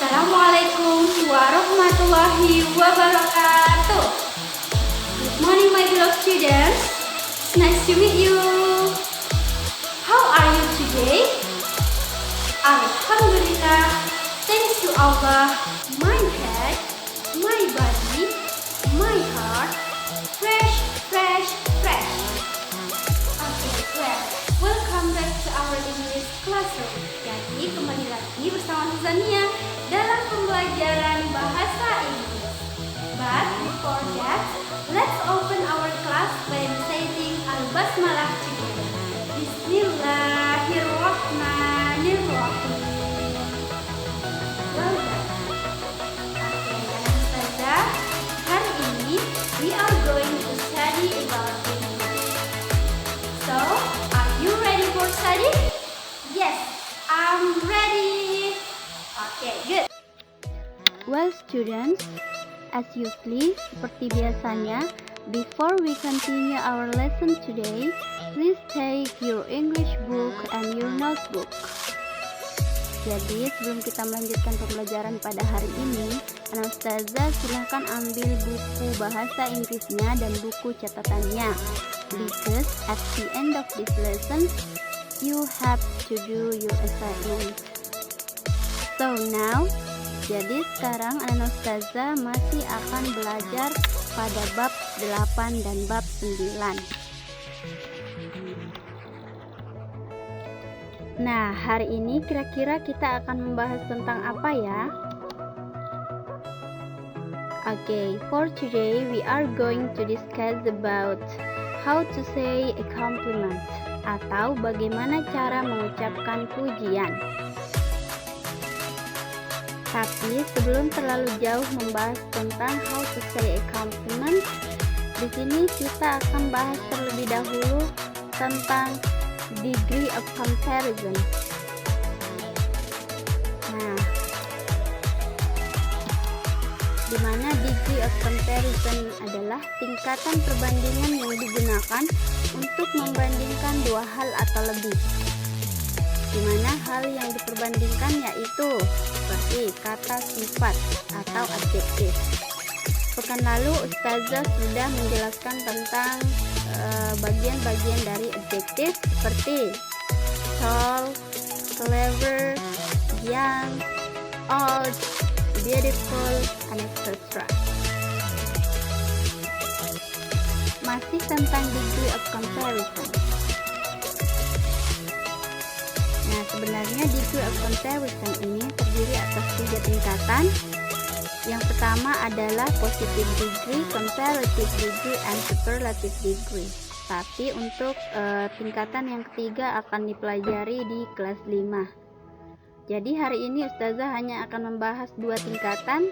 Assalamualaikum warahmatullahi wabarakatuh. Good morning my beloved students. Nice to meet you. How are you today? Alhamdulillah. Thanks to Allah. My head, my body, my heart, fresh. Okay, welcome back to our English classroom. Jadi kembali lagi bersama Suzania dalam pembelajaran bahasa Inggris. But before that, let's open our class by reciting Al-Basmalah together. Bismillahirrahmanirrahim. Well done. Okay, Ustazah, hari ini we are going to study about English. So, are you ready for study? Yes, I'm ready. Okay, good. Well students, as usually, seperti biasanya, before we continue our lesson today, please take your English book and your notebook. Jadi sebelum kita melanjutkan pembelajaran pada hari ini, Ustazah silahkan ambil buku bahasa Inggrisnya dan buku catatannya. Because at the end of this lesson, you have to do your assignment. So now, jadi sekarang anak Ustazah masih akan belajar pada bab 8 dan bab 9. Nah, hari ini kira-kira kita akan membahas tentang apa ya? Okay, for today we are going to discuss about how to say a compliment atau bagaimana cara mengucapkan pujian. Tapi sebelum terlalu jauh membahas tentang how to say a compliment, di sini kita akan bahas terlebih dahulu tentang degree of comparison. Nah, di mana degree of comparison adalah tingkatan perbandingan yang digunakan untuk membandingkan dua hal atau lebih. Di mana hal yang diperbandingkan yaitu seperti kata sifat atau adjektif. Pekan lalu Ustazah sudah menjelaskan tentang bagian-bagian dari adjektif seperti tall, clever, young, old, beautiful, and etc. Masih tentang degree of comparison. Nah, sebenarnya degree of comparison ini terdiri atas 3 tingkatan. Yang pertama adalah positive degree, comparative degree, and superlative degree. Tapi untuk tingkatan yang ketiga akan dipelajari di kelas 5. Jadi hari ini Ustazah hanya akan membahas 2 tingkatan.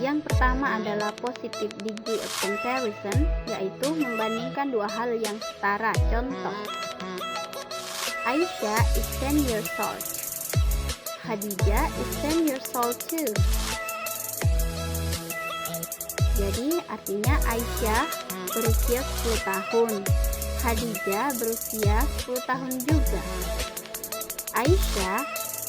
Yang pertama adalah positive degree of comparison, yaitu membandingkan dua hal yang setara. Contoh, Aisyah is 10 years old. Khadijah is 10 years old too. Jadi artinya Aisyah berusia 10 tahun, Khadijah berusia 10 tahun juga. Aisyah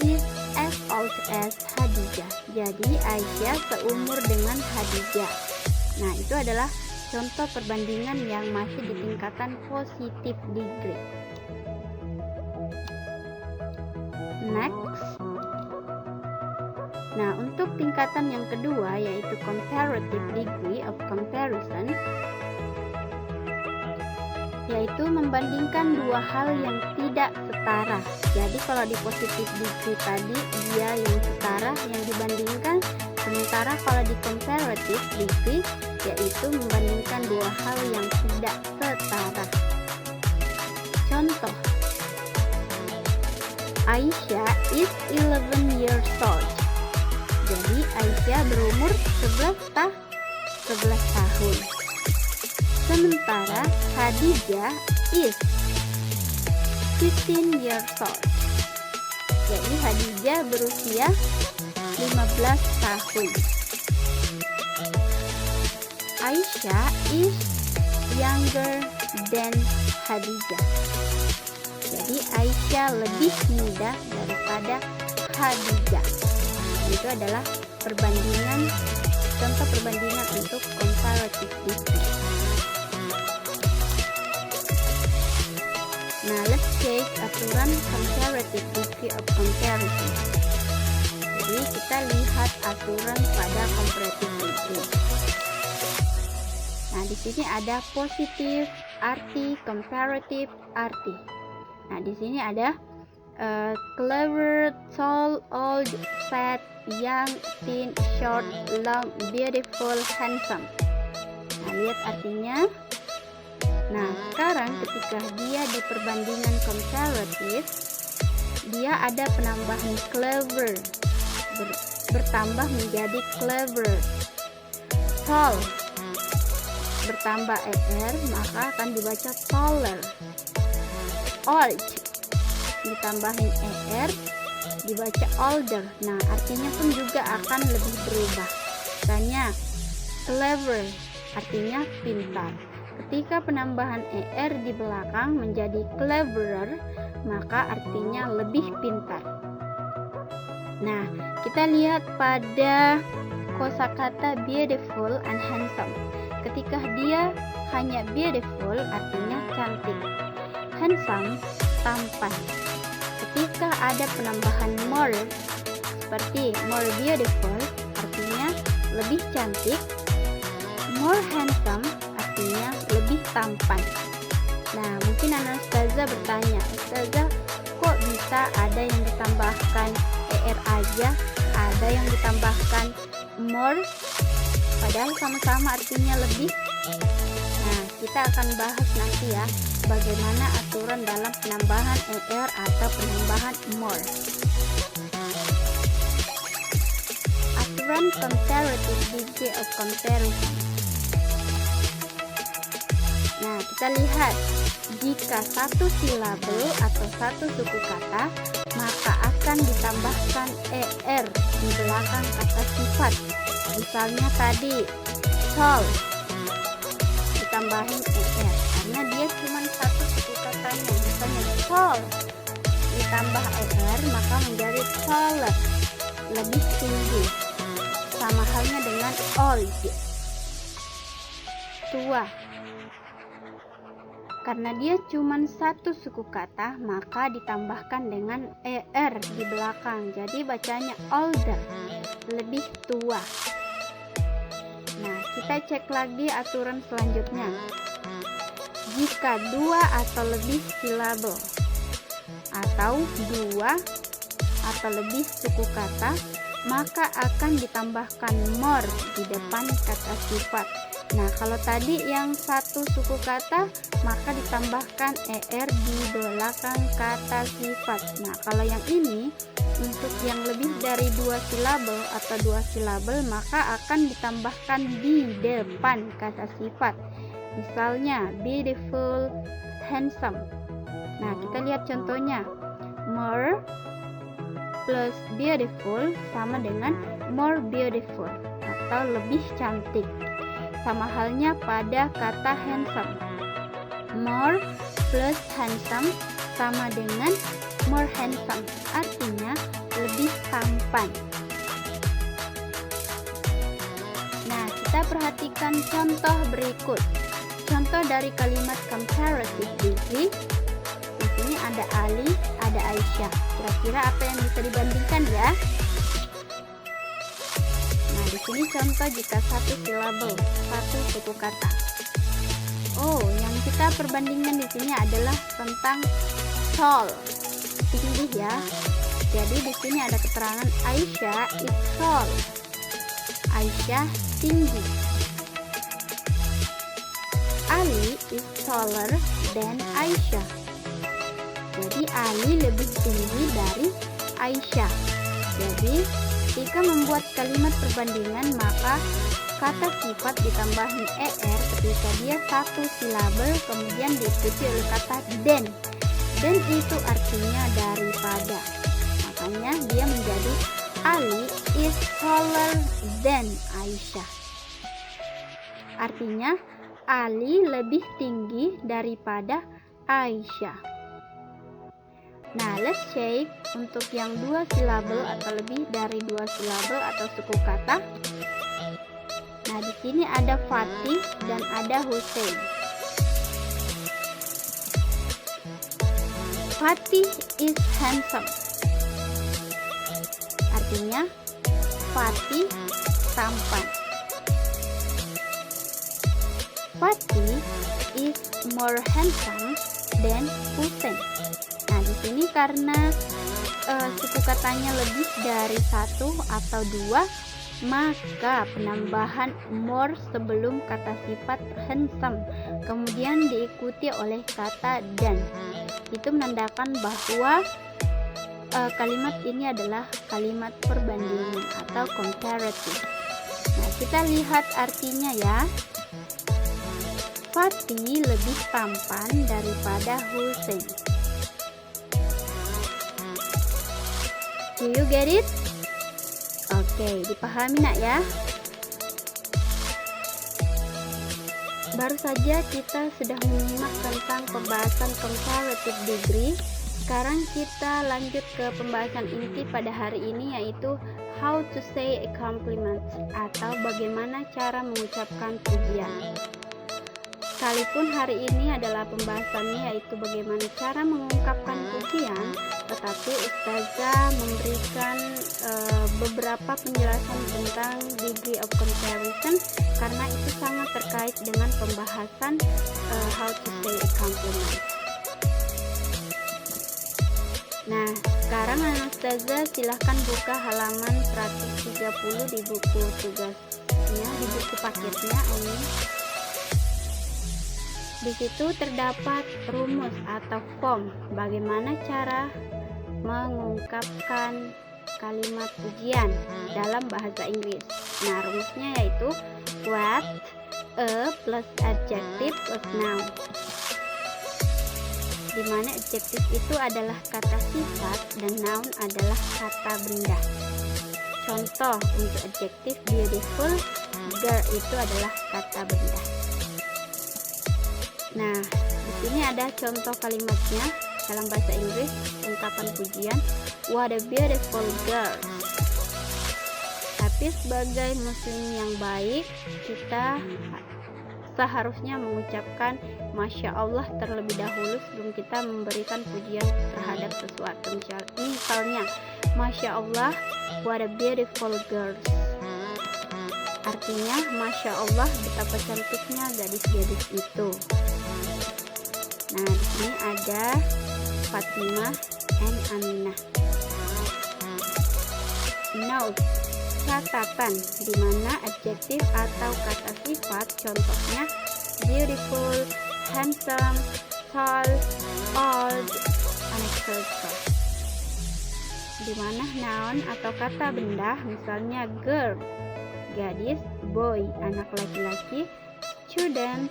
is as old as Khadijah. Jadi Aisyah seumur dengan Khadijah. Nah, itu adalah contoh perbandingan yang masih di tingkatan positive degree. Next. Nah, untuk tingkatan yang kedua yaitu comparative degree of comparison, yaitu membandingkan dua hal yang tidak setara. Jadi kalau di positive degree tadi dia yang setara yang dibandingkan, sementara kalau di comparative degree yaitu membandingkan dua hal yang tidak setara. Contoh, Aisyah is 11 years old. Jadi Aisyah berumur 11 tahun. Sementara Khadijah is 15 years old. Jadi Khadijah berusia 15 tahun. Aisyah is younger than Khadijah. Jadi Aisyah lebih muda daripada Khadijah. Itu adalah perbandingan, contoh perbandingan untuk comparative degree. Nah, let's take aturan comparative degree of comparison. Jadi kita lihat aturan pada comparative degree. Nah, di sini ada positive arti, comparative arti. Nah, di sini ada clever, tall, old, fat, young, thin, short, long, beautiful, handsome. Nah, lihat artinya. Nah, sekarang ketika dia di perbandingan comparative, dia ada penambahan clever, bertambah menjadi clever. Tall bertambah er, maka akan dibaca taller. Old ditambahin er, dibaca older. Nah, artinya pun juga akan lebih berubah. Misalnya clever artinya pintar. Ketika penambahan er di belakang menjadi cleverer, maka artinya lebih pintar. Nah, kita lihat pada kosakata beautiful and handsome. Ketika dia hanya beautiful artinya cantik, handsome tampan. Ketika ada penambahan more seperti more beautiful artinya lebih cantik, more handsome artinya lebih tampan. Nah, mungkin anak ustazah bertanya, ustazah kok bisa ada yang ditambahkan er aja, ada yang ditambahkan more, padahal sama-sama artinya lebih. Nah, kita akan bahas nanti ya bagaimana aturan dalam penambahan er atau penambahan more. Aturan comparative degree of comparison. Nah, kita lihat jika satu silabel atau satu suku kata, maka akan ditambahkan er di belakang kata sifat. Misalnya tadi tall ditambahin er karena dia cuma satu suku katanya. Misalnya tall ditambah er maka menjadi taller, lebih tinggi. Sama halnya dengan old, tua. Karena dia cuma satu suku kata, maka ditambahkan dengan er di belakang. Jadi bacanya older, lebih tua. Nah, kita cek lagi aturan selanjutnya. Jika dua atau lebih silabel atau dua atau lebih suku kata, maka akan ditambahkan more di depan kata sifat. Nah, kalau tadi yang satu suku kata, maka ditambahkan er di belakang kata sifat. Nah, kalau yang ini untuk yang lebih dari dua silabel atau dua silabel, maka akan ditambahkan di depan kata sifat. Misalnya beautiful, handsome. Nah, kita lihat contohnya. More plus beautiful sama dengan more beautiful atau lebih cantik. Sama halnya pada kata handsome. More plus handsome sama dengan more handsome, artinya lebih tampan. Nah, kita perhatikan contoh berikut. Contoh dari kalimat comparative degree. Di sini ada Ali, ada Aisyah. Kira-kira apa yang bisa dibandingkan ya? Nah, di sini contoh jika satu silabel, satu suku kata. Oh, yang kita perbandingkan di sini adalah tentang tall, tinggi ya. Jadi di sini ada keterangan Aisyah is tall. Aisyah tinggi. Ali is taller than Aisyah. Jadi Ali lebih tinggi dari Aisyah. Jadi ketika membuat kalimat perbandingan, maka kata sifat ditambahin er ketika dia satu silabel kemudian diikuti oleh kata than. Dan itu artinya daripada. Makanya dia menjadi Ali is taller than Aisyah. Artinya Ali lebih tinggi daripada Aisyah. Nah, let's check untuk yang 2 silabel atau lebih dari 2 silabel atau suku kata. Nah, di sini ada Fatih dan ada Hussein. Fatih is handsome. Artinya Fatih tampan. Fatih is more handsome than Hussein. Nah, di sini karena suku katanya lebih dari 1 atau 2, maka penambahan more sebelum kata sifat handsome kemudian diikuti oleh kata dan. Itu menandakan bahwa kalimat ini adalah kalimat perbandingan atau comparative. Nah, kita lihat artinya ya. Fatih lebih tampan daripada Hussein. Do you get it? Oke, dipahami nak ya. Baru saja kita sudah menyimak tentang pembahasan comparative degree. Sekarang kita lanjut ke pembahasan inti pada hari ini, yaitu how to say a compliment atau bagaimana cara mengucapkan pujian. Sekalipun hari ini adalah pembahasannya yaitu bagaimana cara mengungkapkan pujian, tetapi Ustazah memberikan beberapa penjelasan tentang degree of comparison karena itu sangat terkait dengan pembahasan how to say a compliment. Nah, sekarang Ustazah silahkan buka halaman 130 di buku tugasnya, di buku paketnya ini. Di situ terdapat rumus atau form bagaimana cara mengungkapkan kalimat pujian dalam bahasa Inggris. Nah, rumusnya yaitu what, a plus adjective plus noun. Di mana adjective itu adalah kata sifat dan noun adalah kata benda. Contoh untuk adjektif beautiful, girl itu adalah kata benda. Nah, di sini ada contoh kalimatnya dalam bahasa Inggris, ungkapan pujian, what a beautiful girl. Tapi sebagai muslim yang baik, kita seharusnya mengucapkan Masya Allah terlebih dahulu sebelum kita memberikan pujian terhadap sesuatu. Misalnya, Masya Allah, what a beautiful girl. Artinya, Masya Allah betapa cantiknya gadis-gadis itu. Nah, di sini ada Fatimah and Aminah. Note, catatan, di mana adjektif atau kata sifat contohnya beautiful, handsome, tall, old, etc. Di mana noun atau kata benda misalnya girl, gadis, boy, anak laki-laki, student,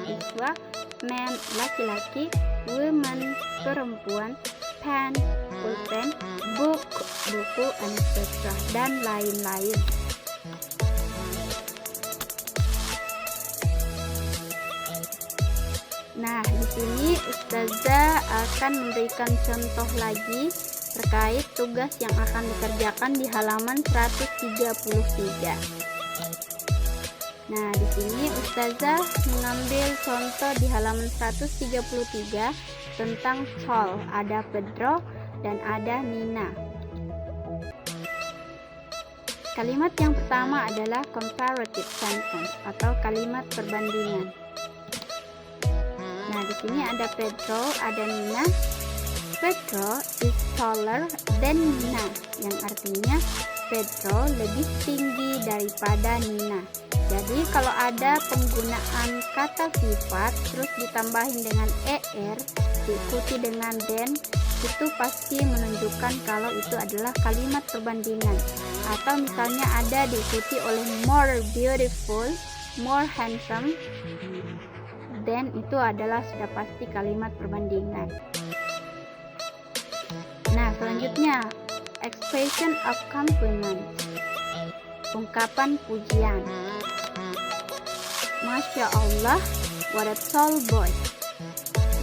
siswa, man, laki-laki, woman, perempuan, pen, pulpen, book, buku, etc. dan lain-lain. Nah, di sini Ustazah akan memberikan contoh lagi terkait tugas yang akan dikerjakan di halaman 133. Nah, di sini Ustazah mengambil contoh di halaman 133 tentang tall. Ada Pedro dan ada Nina. Kalimat yang pertama adalah comparative sentence atau kalimat perbandingan. Nah, di sini ada Pedro, ada Nina. Pedro is taller than Nina, yang artinya Pedro lebih tinggi daripada Nina. Jadi kalau ada penggunaan kata sifat terus ditambahin dengan er diikuti dengan then, itu pasti menunjukkan kalau itu adalah kalimat perbandingan. Atau misalnya ada diikuti oleh more beautiful, more handsome, then itu adalah sudah pasti kalimat perbandingan. Nah, selanjutnya expression of compliment, ungkapan pujian. Masya Allah, what a tall boy.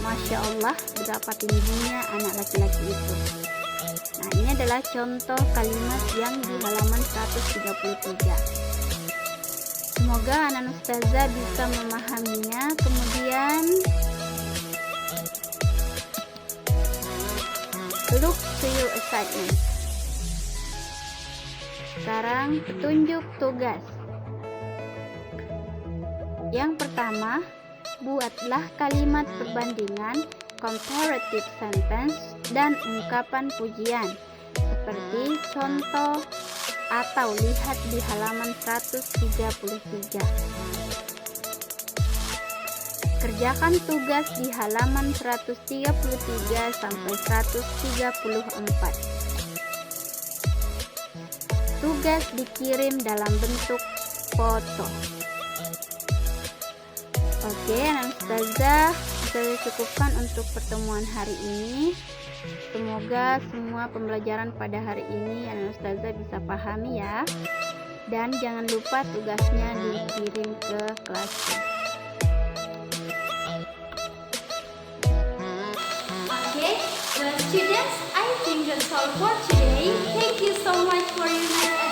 Masya Allah, berapa tingginya anak laki-laki itu. Nah, ini adalah contoh kalimat yang di halaman 133. Semoga anak ustazah bisa memahaminya. Kemudian look to your assignment. Sekarang petunjuk tugas. Yang pertama, buatlah kalimat perbandingan, comparative sentence, dan ungkapan pujian seperti contoh atau lihat di halaman 133. Kerjakan tugas di halaman 133 sampai 134. Tugas dikirim dalam bentuk foto. Oke, anak ustazah, saya cukupkan untuk pertemuan hari ini. Semoga semua pembelajaran pada hari ini anak ustazah bisa pahami ya. Dan jangan lupa tugasnya dikirim ke kelasnya. Okay, well students, I think that's all for today. Thank you so much for your nice